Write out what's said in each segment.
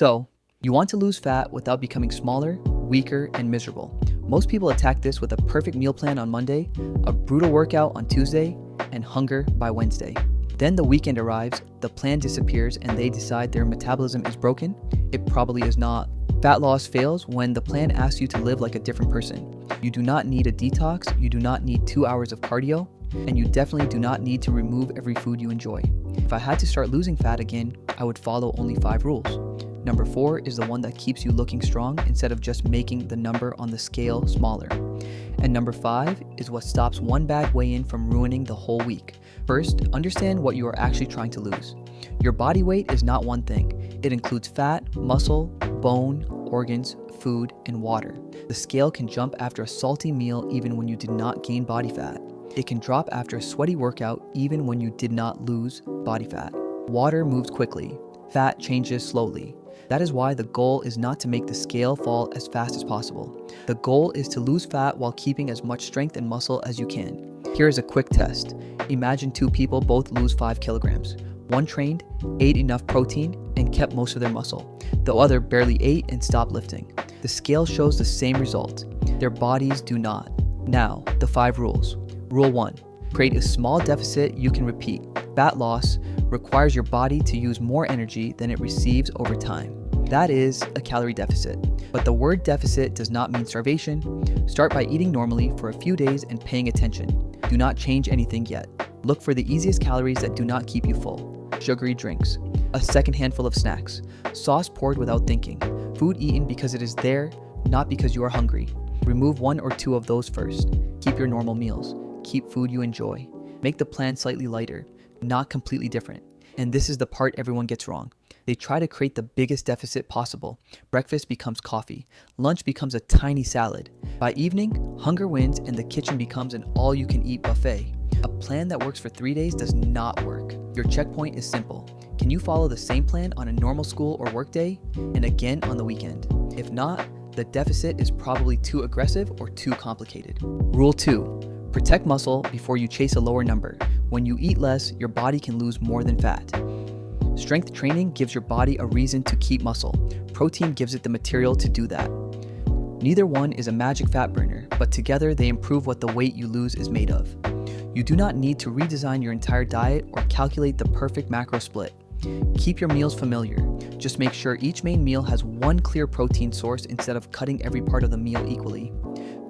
So, you want to lose fat without becoming smaller, weaker, and miserable. Most people attack this with a perfect meal plan on Monday, a brutal workout on Tuesday, and hunger by Wednesday. Then the weekend arrives, the plan disappears, and they decide their metabolism is broken. It probably is not. Fat loss fails when the plan asks you to live like a different person. You do not need a detox, you do not need 2 hours of cardio, and you definitely do not need to remove every food you enjoy. If I had to start losing fat again, I would follow only 5 rules. Number 4 is the one that keeps you looking strong instead of just making the number on the scale smaller. And number 5 is what stops one bad weigh-in from ruining the whole week. First, understand what you are actually trying to lose. Your body weight is not one thing. It includes fat, muscle, bone, organs, food, and water. The scale can jump after a salty meal even when you did not gain body fat. It can drop after a sweaty workout even when you did not lose body fat. Water moves quickly. Fat changes slowly. That is why the goal is not to make the scale fall as fast as possible. The goal is to lose fat while keeping as much strength and muscle as you can. Here is a quick test. Imagine 2 people both lose 5 kilograms. One trained, ate enough protein, and kept most of their muscle. The other barely ate and stopped lifting. The scale shows the same result. Their bodies do not. Now, the 5 rules. Rule 1. Create a small deficit you can repeat. Fat loss requires your body to use more energy than it receives over time. That is a calorie deficit. But the word deficit does not mean starvation. Start by eating normally for a few days and paying attention. Do not change anything yet. Look for the easiest calories that do not keep you full. Sugary drinks. A second handful of snacks. Sauce poured without thinking. Food eaten because it is there, not because you are hungry. Remove 1 or 2 of those first. Keep your normal meals. Keep food you enjoy. Make the plan slightly lighter, not completely different. And this is the part everyone gets wrong. They try to create the biggest deficit possible. Breakfast becomes coffee. Lunch becomes a tiny salad. By evening, hunger wins and the kitchen becomes an all-you-can-eat buffet. A plan that works for 3 days does not work. Your checkpoint is simple. Can you follow the same plan on a normal school or work day and again on the weekend? If not, the deficit is probably too aggressive or too complicated. Rule 2. Protect muscle before you chase a lower number. When you eat less, your body can lose more than fat. Strength training gives your body a reason to keep muscle. Protein gives it the material to do that. Neither one is a magic fat burner, but together they improve what the weight you lose is made of. You do not need to redesign your entire diet or calculate the perfect macro split. Keep your meals familiar. Just make sure each main meal has one clear protein source instead of cutting every part of the meal equally.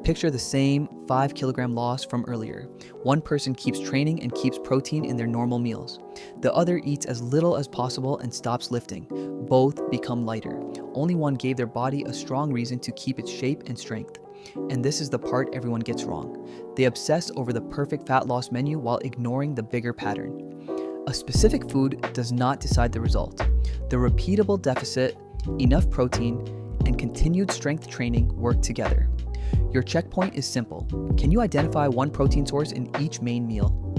Picture the same 5 kilogram loss from earlier. One person keeps training and keeps protein in their normal meals. The other eats as little as possible and stops lifting. Both become lighter. Only one gave their body a strong reason to keep its shape and strength. And this is the part everyone gets wrong. They obsess over the perfect fat loss menu while ignoring the bigger pattern. A specific food does not decide the result. The repeatable deficit, enough protein, and continued strength training work together. Your checkpoint is simple. Can you identify one protein source in each main meal?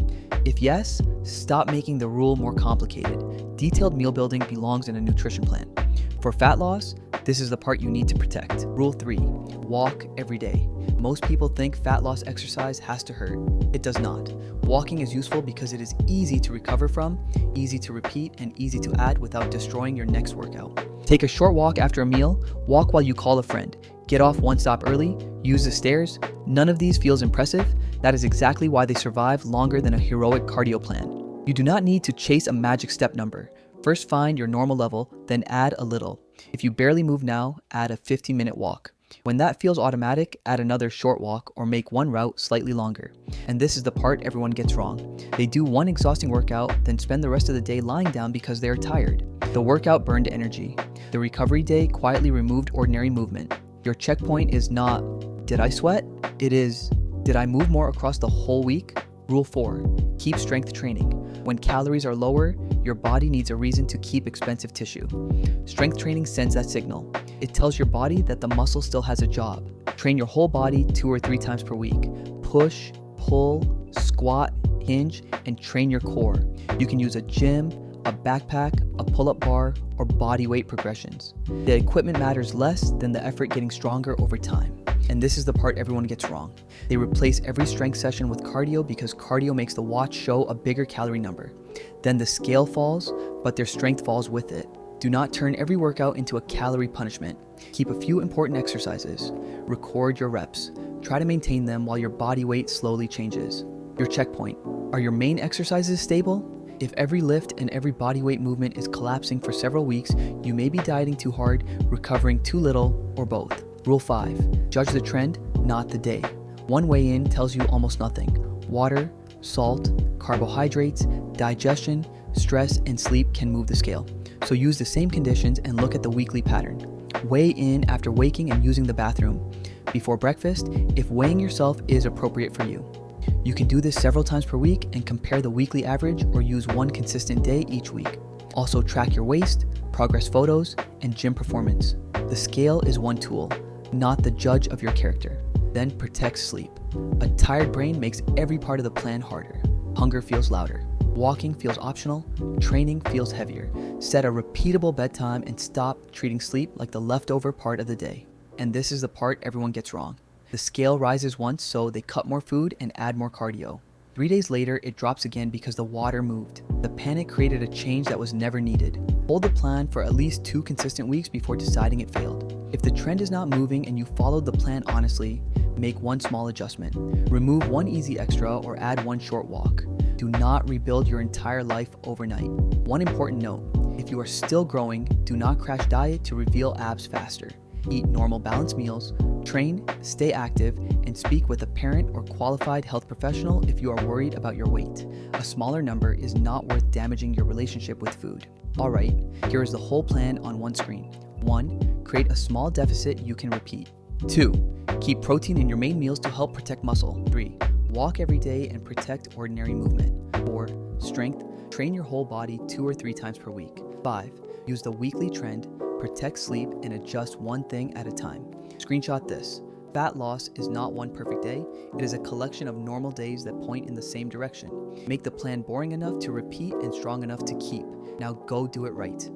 If yes, stop making the rule more complicated. Detailed meal building belongs in a nutrition plan. For fat loss, this is the part you need to protect. Rule 3. Walk every day. Most people think fat loss exercise has to hurt. It does not. Walking is useful because it is easy to recover from, easy to repeat, and easy to add without destroying your next workout. Take a short walk after a meal, walk while you call a friend. Get off one stop early, use the stairs. None of these feels impressive. That is exactly why they survive longer than a heroic cardio plan. You do not need to chase a magic step number. First find your normal level, then add a little. If you barely move now, add a 15-minute walk. When that feels automatic, add another short walk or make one route slightly longer. And this is the part everyone gets wrong. They do one exhausting workout, then spend the rest of the day lying down because they are tired. The workout burned energy. The recovery day quietly removed ordinary movement. Your checkpoint is not, did I sweat? It is, did I move more across the whole week? Rule 4. Keep strength training. When calories are lower, your body needs a reason to keep expensive tissue. Strength training sends that signal. It tells your body that the muscle still has a job. Train your whole body 2 or 3 times per week. Push, pull, squat, hinge, and train your core. You can use a gym, a backpack, a pull-up bar, or body weight progressions. The equipment matters less than the effort getting stronger over time. And this is the part everyone gets wrong. They replace every strength session with cardio because cardio makes the watch show a bigger calorie number. Then the scale falls, but their strength falls with it. Do not turn every workout into a calorie punishment. Keep a few important exercises. Record your reps. Try to maintain them while your body weight slowly changes. Your checkpoint. Are your main exercises stable? If every lift and every body weight movement is collapsing for several weeks, you may be dieting too hard, recovering too little, or both. Rule 5. Judge the trend, not the day. One weigh-in tells you almost nothing. Water, salt, carbohydrates, digestion, stress, and sleep can move the scale. So use the same conditions and look at the weekly pattern. Weigh in after waking and using the bathroom. Before breakfast, if weighing yourself is appropriate for you. You can do this several times per week and compare the weekly average or use one consistent day each week. Also track your waist, progress photos, and gym performance. The scale is one tool, not the judge of your character. Then protect sleep. A tired brain makes every part of the plan harder. Hunger feels louder. Walking feels optional. Training feels heavier. Set a repeatable bedtime and stop treating sleep like the leftover part of the day. And this is the part everyone gets wrong. The scale rises once, so they cut more food and add more cardio. 3 days later, it drops again because the water moved. The panic created a change that was never needed. Hold the plan for at least 2 consistent weeks before deciding it failed. If the trend is not moving and you followed the plan honestly, make one small adjustment. Remove one easy extra or add one short walk. Do not rebuild your entire life overnight. One important note, if you are still growing, do not crash diet to reveal abs faster. Eat normal balanced meals, train, stay active, and speak with a parent or qualified health professional if you are worried about your weight. A smaller number is not worth damaging your relationship with food. Alright, here is the whole plan on one screen. 1. Create a small deficit you can repeat. 2. Keep protein in your main meals to help protect muscle. 3. Walk every day and protect ordinary movement. 4. Strength. Train your whole body 2 or 3 times per week. 5. Use the weekly trend. Protect sleep and adjust one thing at a time. Screenshot this. Fat loss is not one perfect day. It is a collection of normal days that point in the same direction. Make the plan boring enough to repeat and strong enough to keep. Now go do it right.